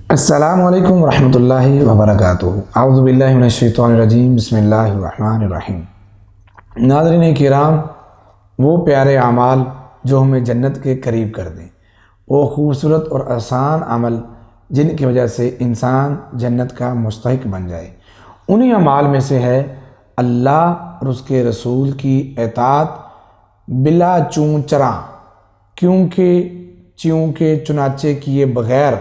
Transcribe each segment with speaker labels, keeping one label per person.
Speaker 1: السلام علیکم ورحمۃ اللہ وبرکاتہ۔ اعوذ باللہ من الشیطان الرجیم، بسم اللہ الرحمن الرحیم۔ ناظرین کرام، وہ پیارے اعمال جو ہمیں جنت کے قریب کر دیں، وہ خوبصورت اور آسان عمل جن کی وجہ سے انسان جنت کا مستحق بن جائے، انہی اعمال میں سے ہے اللہ اور اس کے رسول کی اطاعت بلا چوں چراں، چونکہ چنانچہ کیے بغیر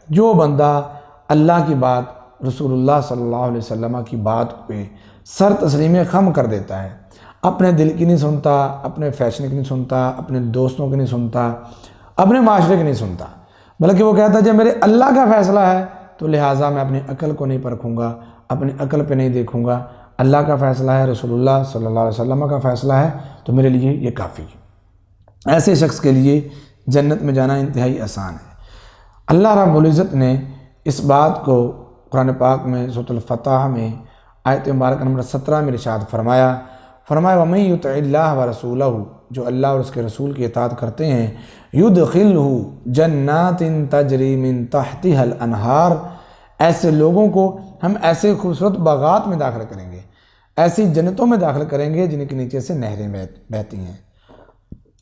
Speaker 1: جو بندہ اللہ کی بات، رسول اللہ صلی اللہ علیہ وسلم کی بات پہ سر تسلیم خم کر دیتا ہے، اپنے دل کی نہیں سنتا، اپنے فیشن کی نہیں سنتا، اپنے دوستوں کی نہیں سنتا، اپنے معاشرے کی نہیں سنتا، بلکہ وہ کہتا ہے جب میرے اللہ کا فیصلہ ہے تو لہٰذا میں اپنی عقل کو نہیں پرکھوں گا، اپنی عقل پہ نہیں دیکھوں گا، اللہ کا فیصلہ ہے، رسول اللہ صلی اللہ علیہ وسلم کا فیصلہ ہے تو میرے لیے یہ کافی ہے۔ ایسے شخص کے لیے جنت میں جانا انتہائی آسان ہے۔ اللہ رب العزت نے اس بات کو قرآن پاک میں سورۃ الفتح میں آیت مبارکہ نمبر 17 میں ارشاد فرمایا وَمَن يُطِعِ اللَّهَ وَرَسُولَهُ، جو اللہ اور اس کے رسول کی اطاعت کرتے ہیں، يُدْخِلْهُ جَنَّاتٍ تَجْرِي مِن تَحْتِهَا الْأَنْهَارُ، ایسے لوگوں کو ہم ایسے خوبصورت باغات میں داخل کریں گے، ایسی جنتوں میں داخل کریں گے جن کے نیچے سے نہریں بہتی ہیں۔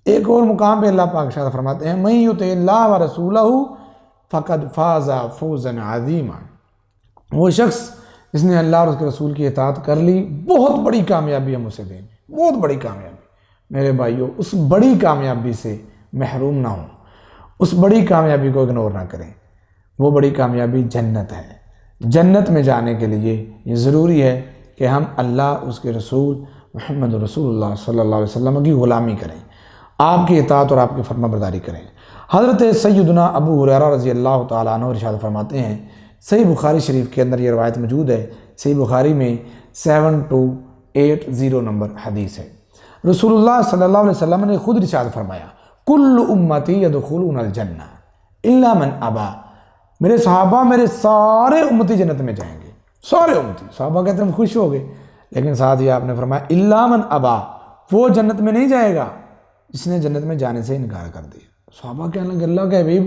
Speaker 1: ایک اور مقام پہ اللہ پاک ارشاد فرماتے ہیں مَن يُطِعِ اللَّهَ وَرَسُولَهُ فقد فاز فوزا عظیما، وہ شخص جس نے اللہ اور اس کے رسول کی اطاعت کر لی، بہت بڑی کامیابی ہم اسے دیں گے، بہت بڑی کامیابی۔ میرے بھائیو، اس بڑی کامیابی سے محروم نہ ہوں، اس بڑی کامیابی کو اگنور نہ کریں۔ وہ بڑی کامیابی جنت ہے۔ جنت میں جانے کے لیے یہ ضروری ہے کہ ہم اللہ اور اس کے رسول محمد رسول اللہ صلی اللہ علیہ وسلم کی غلامی کریں، آپ کی اطاعت اور آپ کی فرما برداری کریں۔ حضرت سیدنا ابو ہریرہ رضی اللہ تعالیٰ عنہ ارشاد فرماتے ہیں، صحیح بخاری شریف کے اندر یہ روایت موجود ہے، صحیح بخاری میں 7280 نمبر حدیث ہے۔ رسول اللہ صلی اللہ علیہ وسلم نے خود ارشاد فرمایا کل امتی یدخلون الجنہ الا من ابا، میرے صحابہ، میرے سارے امتی جنت میں جائیں گے، سارے امتی۔ صحابہ کہتے ہیں ہم خوش ہو گئے، لیکن ساتھ ہی آپ نے فرمایا الا من ابا، وہ جنت میں نہیں جائے گا جس نے جنت میں جانے سے انکار کر دیا۔ صحابہ کہنے لگے اللہ کے حبیب،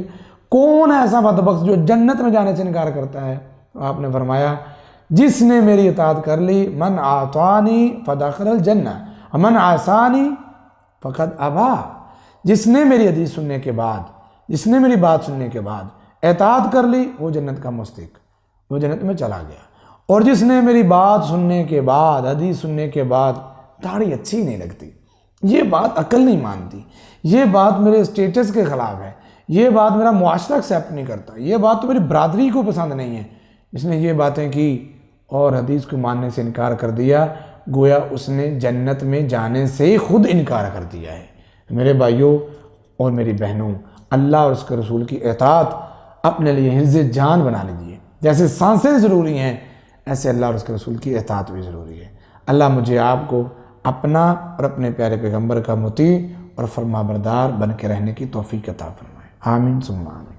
Speaker 1: کون ایسا بدبخت جو جنت میں جانے سے انکار کرتا ہے؟ تو آپ نے فرمایا جس نے میری اطاعت کر لی، من اعطانی فدخل الجنہ ومن عصانی فقد ابا، جس نے میری حدیث سننے کے بعد، جس نے میری بات سننے کے بعد اطاعت کر لی، وہ جنت کا مستحق، وہ جنت میں چلا گیا۔ اور جس نے میری بات سننے کے بعد، حدیث سننے کے بعد، داڑھی اچھی نہیں لگتی، یہ بات عقل نہیں مانتی، یہ بات میرے اسٹیٹس کے خلاف ہے، یہ بات میرا معاشرہ ایکسیپٹ نہیں کرتا، یہ بات تو میری برادری کو پسند نہیں ہے، اس نے یہ باتیں کی اور حدیث کو ماننے سے انکار کر دیا، گویا اس نے جنت میں جانے سے خود انکار کر دیا ہے۔ میرے بھائیوں اور میری بہنوں، اللہ اور اس کے رسول کی اطاعت اپنے لیے حفظ جان بنا لیجیے۔ جیسے سانسیں ضروری ہیں، ایسے اللہ اور اس کے رسول کی اطاعت بھی ضروری ہے۔ اللہ مجھے آپ کو اپنا اور اپنے پیارے پیغمبر کا مطیع اور فرما بردار بن کے رہنے کی توفیق عطا فرمائے، آمین ثم آمین۔